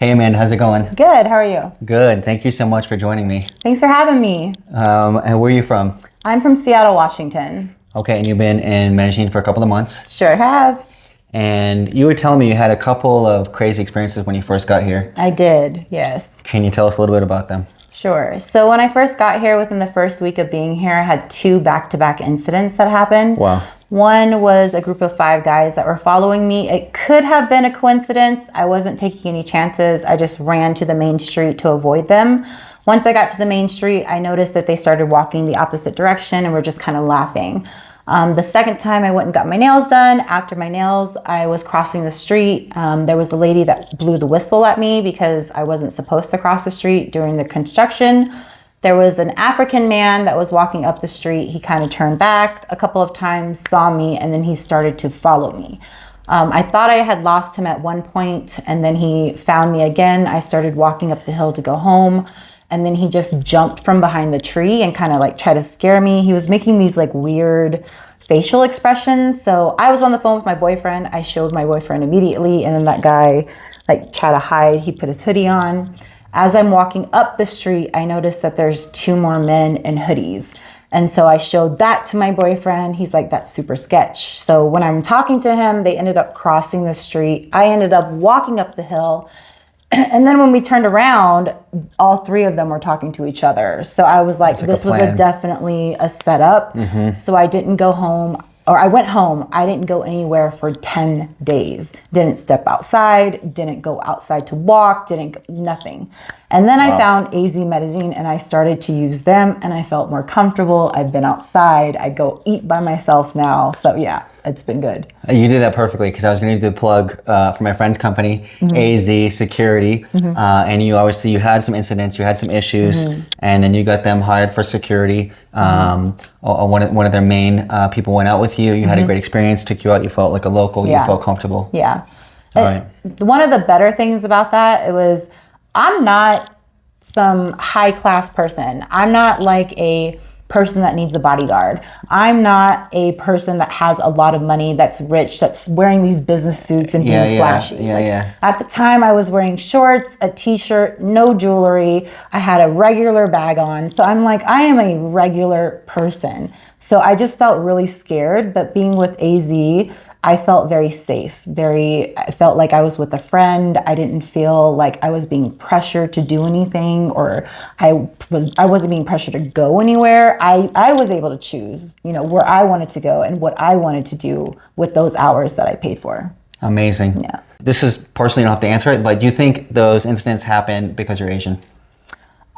Hey Amanda, how's it going? Good, how are you? Good, thank you so much for joining me. Thanks for having me. And where are you from? I'm from Seattle, Washington. Okay, and you've been in Medellín for a couple of months? Sure have. And you were telling me you had a couple of crazy experiences when you first got here. I did, yes. Can you tell us a little bit about them? Sure. So when I first got here, within the first week of being here, I had 2 back-to-back incidents that happened. Wow. One was a group of 5 guys that were following me. It could have been a coincidence. I wasn't taking any chances. I just ran to the main street to avoid them. Once I got to the main street, I noticed that they started walking the opposite direction and were just kind of laughing. The second time I went and got my nails done. After my nails, I was crossing the street. There was a lady that blew the whistle at me because I wasn't supposed to cross the street during the construction. There was an African man that was walking up the street. He kind of turned back a couple of times, saw me, and then he started to follow me. I thought I had lost him at one point, and then he found me again. I started walking up the hill to go home, and then he just jumped from behind the tree and kind of like tried to scare me. He was making these like weird facial expressions. So I was on the phone with my boyfriend. I showed my boyfriend immediately, and then that guy like tried to hide. He put his hoodie on. As I'm walking up the street, I noticed that there's 2 more men in hoodies. And so I showed that to my boyfriend. He's like, that's super sketch. So when I'm talking to him, they ended up crossing the street. I ended up walking up the hill. And then when we turned around, all 3 of them were talking to each other. So I was like this was definitely a setup. So I didn't go home. Or I went home. I didn't go anywhere for 10 days. Didn't step outside, didn't go outside to walk, nothing. And then I found AZ Medellín and I started to use them and I felt more comfortable. I've been outside. I go eat by myself now. So yeah, it's been good. You did that perfectly because I was going to do the plug for my friend's company, AZ Security. And you obviously, you had some incidents, you had some issues, and then you got them hired for security. One of their main people went out with you. You had a great experience, took you out. You felt like a local. You felt comfortable. Yeah. All right. One of the better things about that, it was, I'm not some high class person. I'm not like a person that needs a bodyguard. I'm not a person that has a lot of money, that's rich, that's wearing these business suits and being flashy. At the time I was wearing shorts, a t-shirt, no jewelry. I had a regular bag on. So I'm like, I am a regular person. So I just felt really scared, but being with AZ, I felt very safe. I felt like I was with a friend. I didn't feel like I was being pressured to do anything, or I wasn't being pressured to go anywhere. I was able to choose, where I wanted to go and what I wanted to do with those hours that I paid for. Amazing. Yeah. This is personally, you don't have to answer it, but do you think those incidents happen because you're Asian?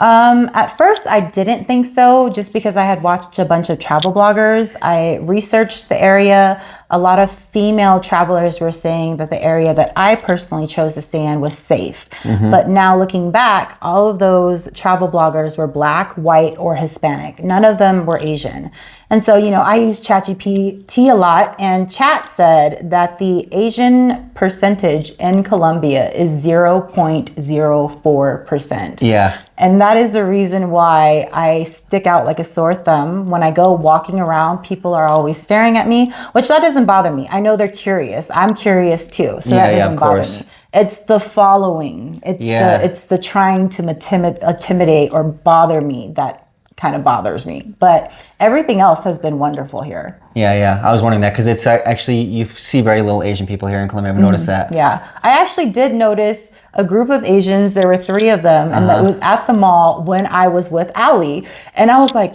At first I didn't think so, just because I had watched a bunch of travel bloggers. I researched the area. A lot of female travelers were saying that the area that I personally chose to stay in was safe. But now looking back, all of those travel bloggers were Black, white, or Hispanic. None of them were Asian. And so, I use ChatGPT a lot, and Chat said that the Asian percentage in Colombia is 0.04%. Yeah. And that is the reason why I stick out like a sore thumb. When I go walking around, people are always staring at me, which that doesn't bother me. I know they're curious. I'm curious too. So that doesn't bother me. It's the following. It's the trying to intimidate or bother me that kind of bothers me. But everything else has been wonderful here. Yeah. I was wondering that because it's actually, you see very little Asian people here in Colombia. I've noticed that. Yeah. I actually did notice a group of Asians. There were 3 of them, and it was at the mall when I was with Ali. And I was like,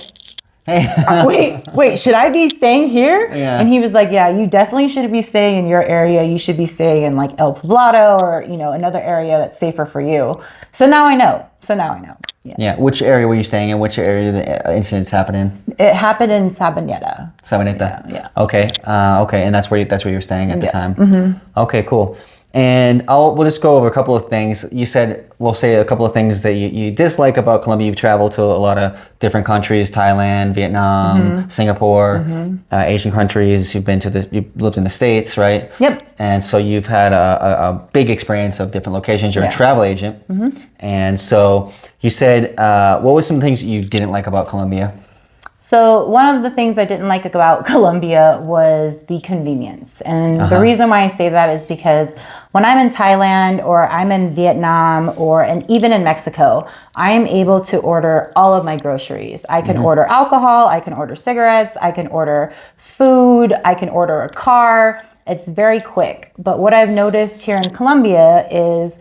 wait, should I be staying here? And he was like, yeah, you definitely should be staying in your area. You should be staying in like El Poblado or, another area that's safer for you. So now I know. Yeah. Which area were you staying in? Which area did the incidents happen in? It happened in Sabaneta. Yeah. Okay. And that's where you were staying at the time. Okay, cool. And we'll just go over a couple of things. You said, we'll say a couple of things that you dislike about Colombia. You've traveled to a lot of different countries, Thailand, Vietnam, Singapore, Asian countries. You've lived in the States, right? Yep. And so you've had a big experience of different locations. You're a travel agent. And so you said, what were some things you didn't like about Colombia? So one of the things I didn't like about Colombia was the convenience. And the reason why I say that is because when I'm in Thailand or I'm in Vietnam and even in Mexico, I am able to order all of my groceries. I can order alcohol, I can order cigarettes, I can order food, I can order a car. It's very quick. But what I've noticed here in Colombia is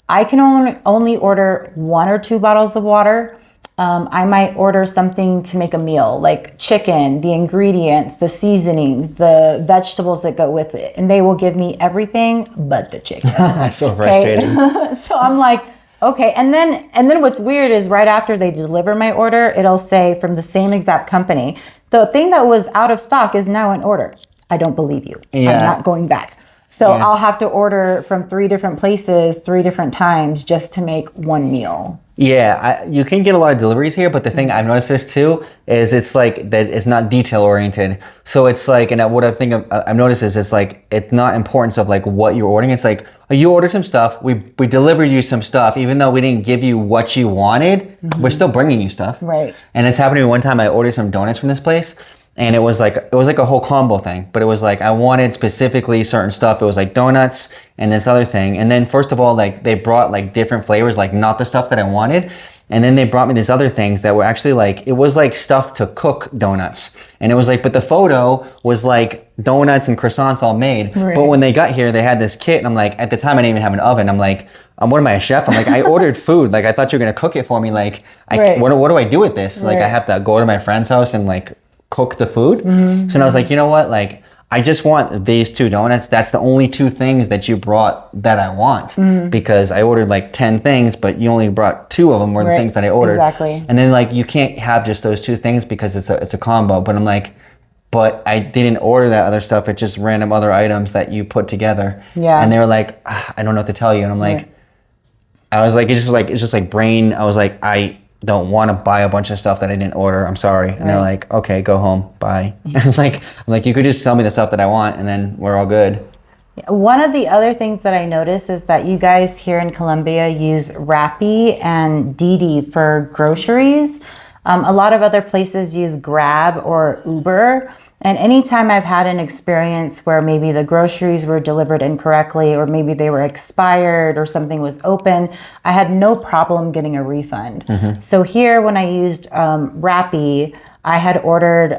I can only order 1 or 2 bottles of water. I might order something to make a meal, like chicken, the ingredients, the seasonings, the vegetables that go with it. And they will give me everything but the chicken. That's so frustrating. So I'm like, okay. And then what's weird is right after they deliver my order, it'll say from the same exact company, the thing that was out of stock is now in order. I don't believe you. I'm not going back. So I'll have to order from 3 different places, 3 different times just to make one meal. Yeah, you can get a lot of deliveries here, but the thing I've noticed this too is it's like that it's not detail oriented. So it's like, and what I've noticed is it's like it's not importance of like what you're ordering. It's like you ordered some stuff, we delivered you some stuff, even though we didn't give you what you wanted, we're still bringing you stuff. Right. And it's happened to me one time. I ordered some donuts from this place. And it was like a whole combo thing, but it was like I wanted specifically certain stuff. It was like donuts and this other thing. And then first of all, like they brought like different flavors, like not the stuff that I wanted. And then they brought me these other things that were actually like, it was like stuff to cook donuts. And it was like, but the photo was like donuts and croissants all made. Right. But when they got here, they had this kit. And I'm like, at the time I didn't even have an oven. I'm like, what am I, a chef? I'm like, I ordered food. Like I thought you were going to cook it for me. Like, what do I do with this? Like I have to go to my friend's house and like cook the food. So then I was like, you know what? Like, I just want these 2 donuts. That's the only 2 things that you brought that I want because I ordered like 10 things, but you only brought 2 of them were the things that I ordered. Exactly. And then like, you can't have just those 2 things because it's a combo. But I'm like, but I didn't order that other stuff. It's just random other items that you put together. Yeah. And they were like, I don't know what to tell you. And I'm like, I was like, it's just like brain. I was like, I don't want to buy a bunch of stuff that I didn't order. I'm sorry. And they're like, okay, go home. Bye. I was like, you could just tell me the stuff that I want and then we're all good. One of the other things that I noticed is that you guys here in Colombia use Rappi and Didi for groceries. A lot of other places use Grab or Uber. And anytime I've had an experience where maybe the groceries were delivered incorrectly or maybe they were expired or something was open, I had no problem getting a refund. So here when I used Rappi, I had ordered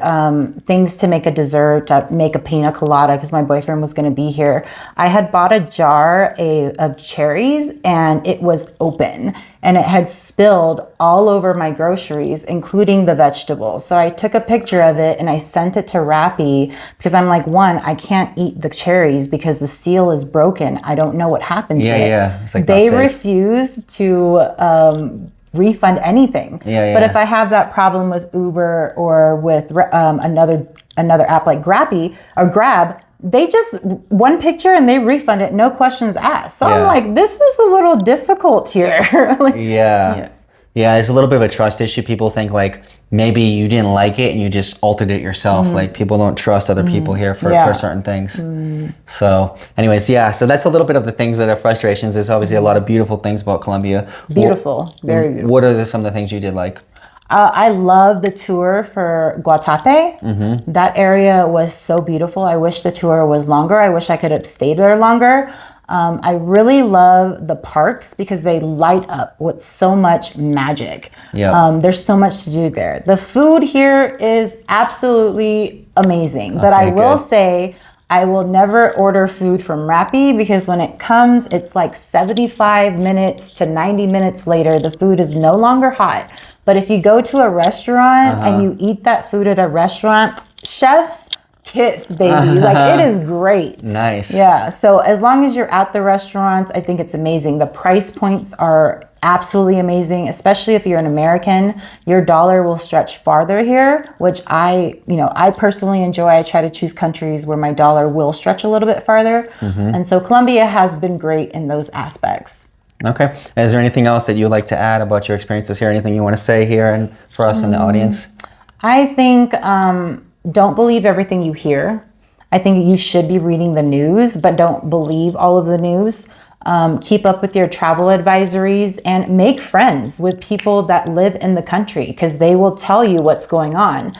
things to make a dessert, to make a pina colada because my boyfriend was going to be here. I had bought a jar of cherries and it was open and it had spilled all over my groceries, including the vegetables. So I took a picture of it and I sent it to Rappi because I'm like, one, I can't eat the cherries because the seal is broken. I don't know what happened to it. Yeah. It's like they refuse to refund anything. But if I have that problem with Uber or with another app like Grabby or Grab, they just one picture and they refund it, no questions asked. So I'm like, this is a little difficult here. Yeah, it's a little bit of a trust issue. People think like maybe you didn't like it and you just altered it yourself. Like people don't trust other people here for certain things. So anyways, so that's a little bit of the things that are frustrations. There's obviously a lot of beautiful things about Colombia. Beautiful, very beautiful. What are some of the things you did like? I love the tour for Guatape. That area was so beautiful. I wish the tour was longer. I wish I could have stayed there longer. I really love the parks because they light up with so much magic. There's so much to do there. The food here is absolutely amazing. But I will say, I will never order food from Rappi because when it comes, it's like 75 minutes to 90 minutes later, the food is no longer hot. But if you go to a restaurant and you eat that food at a restaurant, chef's kiss, baby. Like, it is great. Nice. Yeah. So as long as you're at the restaurants, I think it's amazing. The price points are absolutely amazing, especially if you're an American. Your dollar will stretch farther here, which I personally enjoy. I try to choose countries where my dollar will stretch a little bit farther. And so Colombia has been great in those aspects. Okay. Is there anything else that you'd like to add about your experiences here? Anything you want to say here and for us in the audience? I think don't believe everything you hear. I think you should be reading the news, but don't believe all of the news. Keep up with your travel advisories and make friends with people that live in the country because they will tell you what's going on.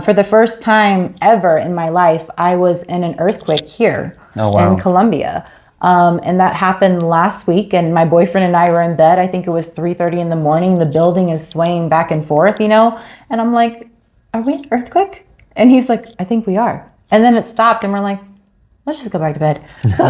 For the first time ever in my life, I was in an earthquake here in Colombia. And that happened last week, and my boyfriend and I were in bed. I think it was 3:30 in the morning. The building is swaying back and forth, and I'm like, are we in an earthquake? And he's like, I think we are. And then it stopped, and we're like, let's just go back to bed. So,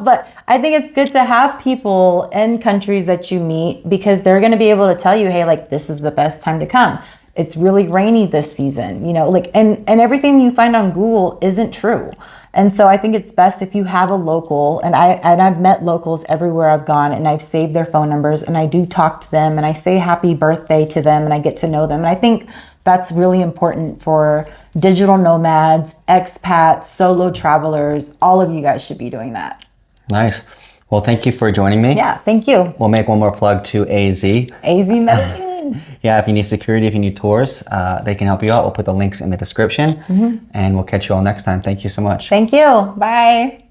but I think it's good to have people in countries that you meet, because they're going to be able to tell you, hey, like, this is the best time to come. It's really rainy this season, and everything you find on Google isn't true. And so I think it's best if you have a local, and I've met locals everywhere I've gone, and I've saved their phone numbers, and I do talk to them, and I say happy birthday to them, and I get to know them. And I think that's really important for digital nomads, expats, solo travelers. All of you guys should be doing that. Nice. Well, thank you for joining me. Yeah, thank you. We'll make one more plug to AZ. AZ Medellín. Yeah, if you need security, if you need tours, they can help you out. We'll put the links in the description, and we'll catch you all next time. Thank you so much. Thank you. Bye.